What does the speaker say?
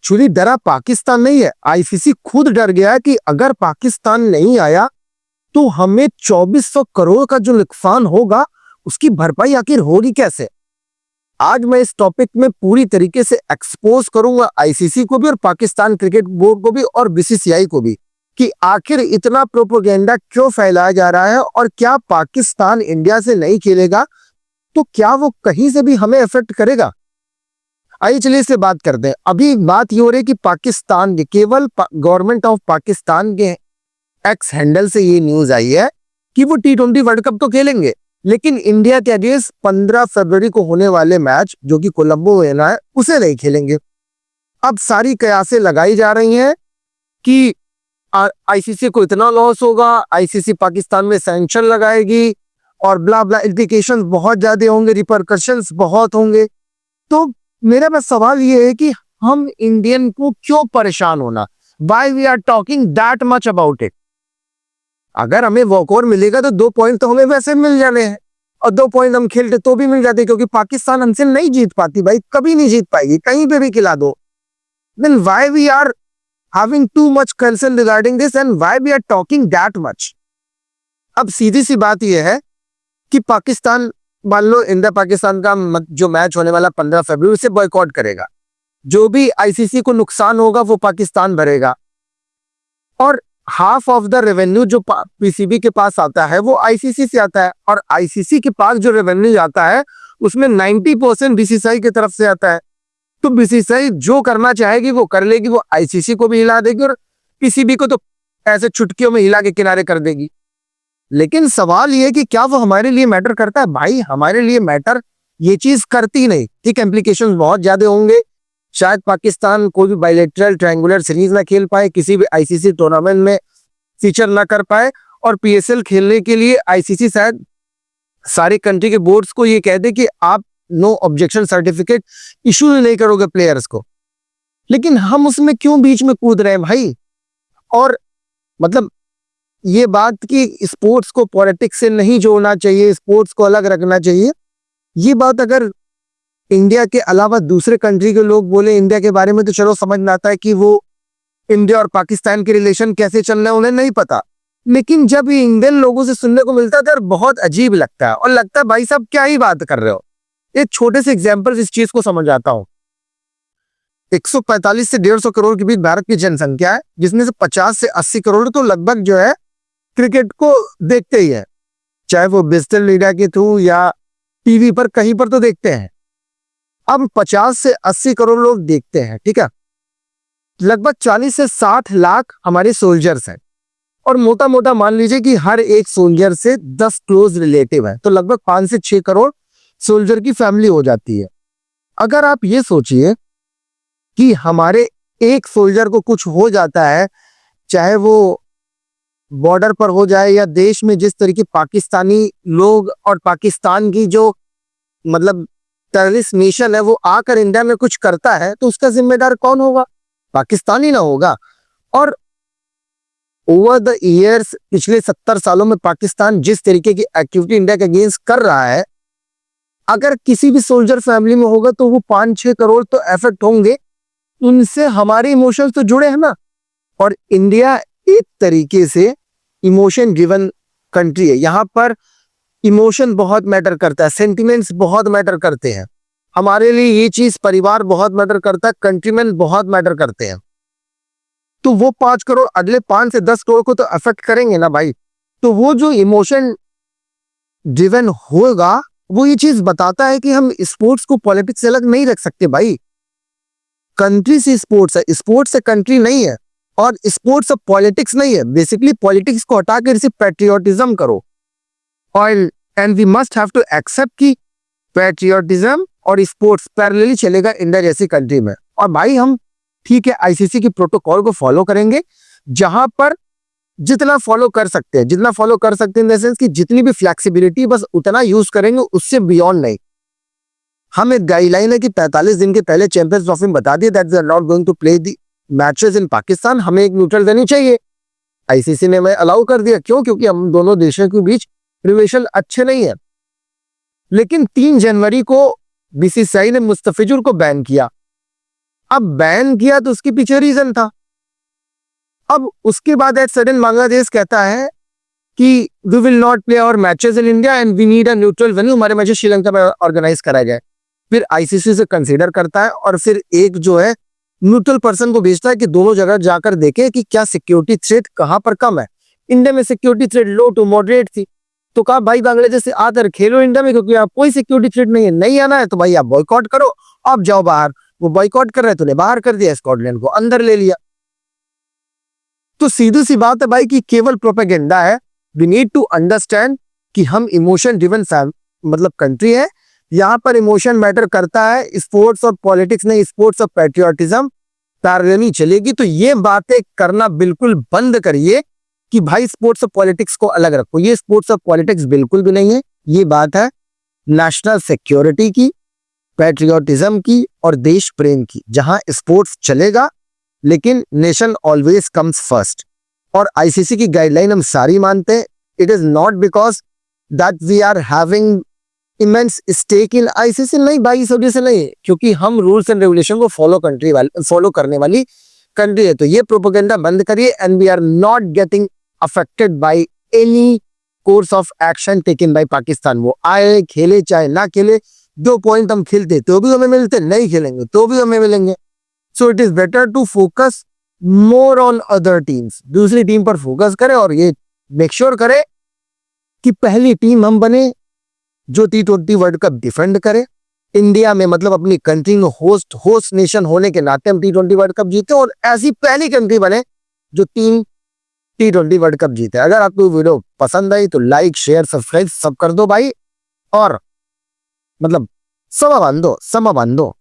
Actually डरा पाकिस्तान नहीं है, आईसीसी खुद डर गया है कि अगर पाकिस्तान नहीं आया तो हमें 2400 करोड़ का जो नुकसान होगा उसकी भरपाई आखिर होगी कैसे। आज मैं इस टॉपिक में पूरी तरीके से एक्सपोज करूंगा आईसीसी को भी और पाकिस्तान क्रिकेट बोर्ड को भी और बीसीसीआई को भी कि आखिर इतना प्रोपेगेंडा क्यों फैलाया जा रहा है और क्या पाकिस्तान इंडिया से नहीं खेलेगा तो क्या वो कहीं से भी हमें इफेक्ट करेगा। आइए चलिए इससे बात करते हैं। अभी बात ये हो रही है कि पाकिस्तान के केवल गवर्नमेंट ऑफ पाकिस्तान के एक्स हैंडल से ये न्यूज आई है कि वो T20 वर्ल्ड कप तो खेलेंगे लेकिन इंडिया के अगेंस्ट 15 फरवरी को होने वाले मैच जो कि कोलंबो में होना है उसे नहीं खेलेंगे। अब सारी कयासें लगाई जा रही हैं कि आईसीसी को इतना लॉस होगा, आईसीसी पाकिस्तान में सैंक्शन लगाएगी और ब्ला ब्ला, इम्प्लीकेशंस बहुत ज्यादा होंगे, रिपरकशंस बहुत होंगे। तो मेरा बस सवाल ये है कि हम इंडियन को क्यों परेशान होना, why we are talking that much about it. अगर हमें वॉकओवर मिलेगा तो 2 पॉइंट तो हमें वैसे मिल जाने हैं और 2 पॉइंट हम खेलते तो भी मिल जाते क्योंकि पाकिस्तान हमसे नहीं जीत पाती भाई, कभी नहीं जीत पाएगी, कहीं पे भी खिला दो। Then why we are having too much concern regarding this and why we are talking that much. अब सीधी सी बात यह है कि पाकिस्तान मान लो इंडिया पाकिस्तान का जो मैच होने वाला 15 फरवरी से बॉयकॉट करेगा, जो भी आईसीसी को नुकसान होगा वो पाकिस्तान भरेगा और हाफ ऑफ द रेवेन्यू जो पीसीबी के पास आता है वो आईसीसी से आता है और आईसीसी के पास जो रेवेन्यू जाता है उसमें 90% बीसीसीआई की तरफ से आता है। तो बीसीसीआई जो करना चाहेगी वो कर लेगी, वो आईसीसी को भी हिला देगी और पीसीबी को तो ऐसे चुटकियों में हिला के किनारे कर देगी। लेकिन सवाल ये है कि क्या वो हमारे लिए मैटर करता है। भाई हमारे लिए मैटर ये चीज करती नहीं। ठीक, इम्प्लीकेशंस बहुत ज्यादा होंगे, शायद पाकिस्तान कोई भी बायलैटरल ट्रायंगुलर सीरीज ना खेल पाए, किसी भी आईसीसी टूर्नामेंट में फीचर ना कर पाए और पीएसएल खेलने के लिए आईसीसी शायद सारे कंट्री के बोर्ड्स को ये कह दे कि आप नो ऑब्जेक्शन सर्टिफिकेट इशू नहीं करोगे प्लेयर्स को। लेकिन हम उसमें क्यों बीच में कूद रहे हैं भाई। और मतलब ये बात कि स्पोर्ट्स को पॉलिटिक्स से नहीं जोड़ना चाहिए, स्पोर्ट्स को अलग रखना चाहिए, ये बात अगर इंडिया के अलावा दूसरे कंट्री के लोग बोले इंडिया के बारे में तो चलो समझ में आता है कि वो इंडिया और पाकिस्तान के रिलेशन कैसे चल रहे हैं उन्हें नहीं पता। लेकिन जब ये इंडियन लोगों से सुनने को मिलता है तो बहुत अजीब लगता है और लगता है भाई साहब क्या ही बात कर रहे हो। एक छोटे से एग्जाम्पल इस चीज को समझ आता हूं। 145 से 150 करोड़ के बीच भारत की जनसंख्या है जिसमें से 50 से 80 करोड़ तो लगभग जो है क्रिकेट को देखते ही है, चाहे वो डिजिटल मीडिया के थ्रू या टीवी पर कहीं पर तो देखते हैं। अब 50 से 80 करोड़ लोग देखते हैं, ठीक है, लगभग 40 से 60 लाख हमारे सोल्जर्स हैं और मोटा मोटा मान लीजिए कि हर एक सोल्जर से 10 क्लोज रिलेटिव है तो लगभग 5 से 6 करोड़ सोल्जर की फैमिली हो जाती है। अगर आप ये सोचिए कि हमारे एक सोल्जर को कुछ हो जाता है, चाहे वो बॉर्डर पर हो जाए या देश में जिस तरीके पाकिस्तानी लोग और पाकिस्तान की जो मतलब टेररिस्ट नेशन है वो आकर इंडिया में कुछ करता है तो उसका जिम्मेदार कौन होगा, पाकिस्तानी ना होगा। और ओवर द ईयर्स पिछले 70 सालों में पाकिस्तान जिस तरीके की एक्टिविटी इंडिया के अगेंस्ट कर रहा है, अगर किसी भी सोल्जर फैमिली में होगा तो वो 5-6 करोड़ तो इफेक्ट होंगे, उनसे हमारे इमोशंस तो जुड़े हैं ना। और इंडिया एक तरीके से इमोशन ड्रिवन कंट्री है, यहाँ पर इमोशन बहुत मैटर करता है, सेंटिमेंट्स बहुत मैटर करते हैं। हमारे लिए ये चीज परिवार बहुत मैटर करता है, कंट्रीमैन बहुत मैटर करते हैं। तो वो 5 करोड़ अगले 5 से 10 करोड़ को तो अफेक्ट करेंगे ना भाई। तो वो जो इमोशन ड्रिवन होगा वो ये चीज बताता है कि हम स्पोर्ट्स को पॉलिटिक्स से अलग नहीं रख सकते भाई। कंट्री से स्पोर्ट्स है, स्पोर्ट्स से कंट्री नहीं है और स्पोर्ट्स अब पॉलिटिक्स नहीं है। बेसिकली पॉलिटिक्स को हटा कर इसे पैट्रियोटिज्म करो और and we must have to accept कि पैट्रियोटिज्म और स्पोर्ट्स पैरेलली चलेगा इंडिया जैसी कंट्री में। और भाई हम ठीक है आईसीसी की प्रोटोकॉल को फॉलो करेंगे, जहां पर जितना फॉलो कर सकते हैं, जितना फॉलो कर सकते हैं इन द सेंस कि जितनी भी फ्लेक्सिबिलिटी बस उतना यूज करेंगे, उससे बियॉन्ड नहीं। हम एक गाइडलाइन है कि 45 दिन के पहले चैंपियंस ट्रॉफी में बता दिया that they are not going to play the matches in Pakistan, हमें एक न्यूट्रल देनी चाहिए। आईसीसी ने मैं अलाउ कर दिया, क्यों? क्योंकि हम दोनों देशों के बीच रिलेशन अच्छे नहीं है। लेकिन 3 जनवरी को बीसीसीआई ने मुस्तफिजुर को बैन किया अब बैन किया तो उसके पीछे रीजन था। अब उसके बाद एट सडन बांग्लादेश कहता है कि we will not play our matches in India and we need a neutral venue, हमारे मैचेस श्रीलंका में ऑर्गेनाइज कराया जाए। फिर आईसीसी से कंसीडर करता है और फिर एक जो है न्यूट्रल पर्सन को भेजता है कि दोनों जगह जाकर देखे कि क्या सिक्योरिटी थ्रेट कहां पर कम है। इंडिया में security threat low to moderate थी, तो कहा भाई बांग्लादेश से आकर खेलो इंडिया में, क्योंकि आप कोई सिक्योरिटी थ्रेट नहीं है, नहीं आना है तो भाई आप बॉयकॉट करो, आप जाओ बाहर। वो बॉयकॉट कर रहे थे, बाहर कर दिया, स्कॉटलैंड को अंदर ले लिया। तो सीधी सी बात है भाई कि केवल प्रोपेगेंडा है। वी नीड टू अंडरस्टैंड कि हम इमोशन ड्रिवन मतलब कंट्री है, यहाँ पर इमोशन मैटर करता है। स्पोर्ट्स और पॉलिटिक्स नहीं, स्पोर्ट्स और पैट्रियोटिज्म पैरेलली चलेगी। तो ये बातें करना बिल्कुल बंद करिए कि भाई स्पोर्ट्स और पॉलिटिक्स को अलग रखो। ये स्पोर्ट्स और पॉलिटिक्स बिल्कुल भी नहीं है, ये बात है नेशनल सिक्योरिटी की, पैट्रियोटिज्म की और देश प्रेम की। जहां स्पोर्ट्स चलेगा लेकिन नेशन ऑलवेज कम्स फर्स्ट। और आईसीसी की गाइडलाइन हम सारी मानते हैं। It is not because that we are having immense stake in ICC, नहीं भाई, इस वजह से नहीं, क्योंकि हम रूल्स एंड रेगुलेशन को फॉलो करने वाली कंट्री है। तो ये प्रोपेगेंडा बंद करिए and we are not getting affected by any course of action taken by Pakistan. वो आए खेले चाहे ना खेले, 2 पॉइंट हम खेलते तो भी हमें मिलते, नहीं खेलेंगे तो भी हमें मिलेंगे। So it is better to focus more on other teams, दूसरी टीम पर फोकस करें और ये मेक श्योर करें कि पहली टीम हम बने जो T20 वर्ल्ड कप डिफेंड करे इंडिया में, मतलब अपनी कंट्री में होस्ट नेशन होने के नाते हम T20 वर्ल्ड कप जीते और ऐसी पहली कंट्री बने जो 3 T20 वर्ल्ड कप जीते। अगर आपको वीडियो पसंद आई तो लाइक शेयर सब्सक्राइब सब कर दो भाई, और मतलब समा बांधो।